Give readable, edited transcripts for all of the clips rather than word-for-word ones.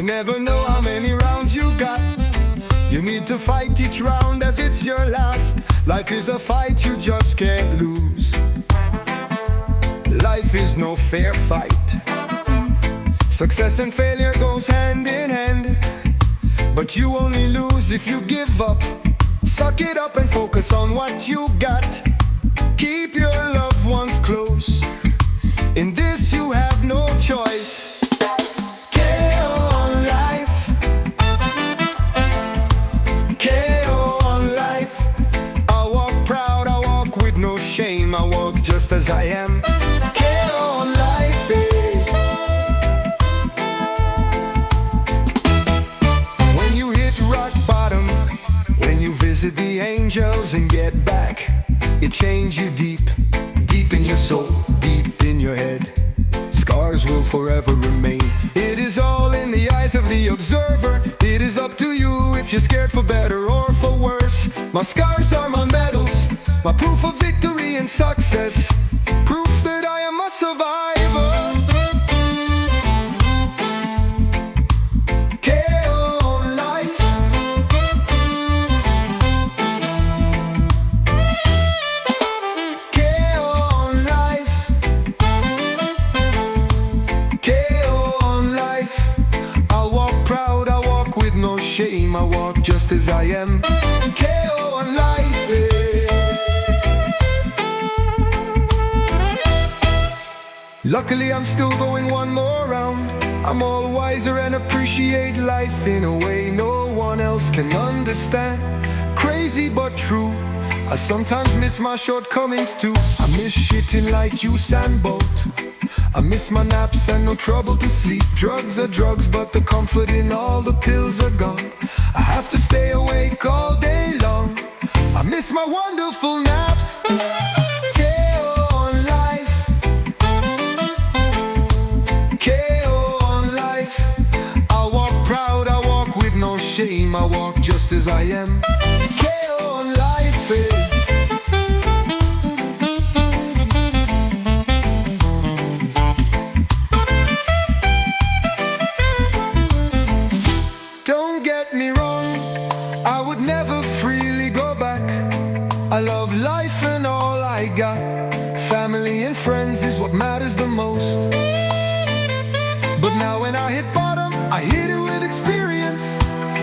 You never know how many rounds you got. You need to fight each round as it's your last. Life is a fight you just can't lose. Life is no fair fight. Success and failure goes hand in hand, but you only lose if you give up. Suck it up and focus on what you got. Keep your loved ones close. In this you have no choice. I walk just as I am. Care on life, When you hit rock bottom, when you visit the angels and get back, it changes you deep, deep in your soul, deep in your head. Scars will forever remain. It is all in the eyes of the observer. It is up to you if you're scared for better or for worse. My scars are my medals, my proof of victory and success, proof that I am a survivor. KO on life. KO on life. KO on life. I'll walk proud, I'll walk with no shame. I walk just as I am. KO on life. Luckily I'm still going one more round. I'm all wiser and appreciate life in a way no one else can understand. Crazy but true, I sometimes miss my shortcomings too. I miss shitting like Usain Bolt. I miss my naps and no trouble to sleep. Drugs are drugs, but the comfort in all the pills are gone. I have to stay awake all day long. I miss my wonderful naps. I walk just as I am. KO on life, Don't get me wrong, I would never freely go back. I love life and all I got. Family and friends is what matters the most. But now when I hit bottom, I hit it with experience.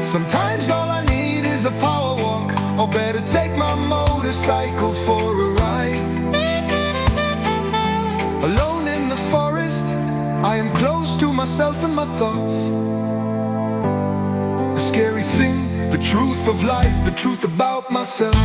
Sometimes all I need is a power walk, or better take my motorcycle for a ride. Alone in the forest, I am close to myself and my thoughts. A scary thing, the truth of life, the truth about myself.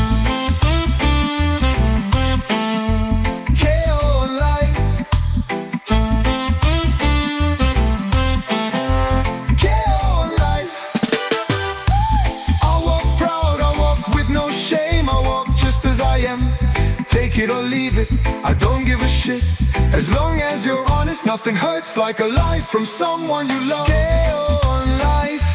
Take it or leave it, I don't give a shit. As long as you're honest, nothing hurts like a lie from someone you love. KO on life.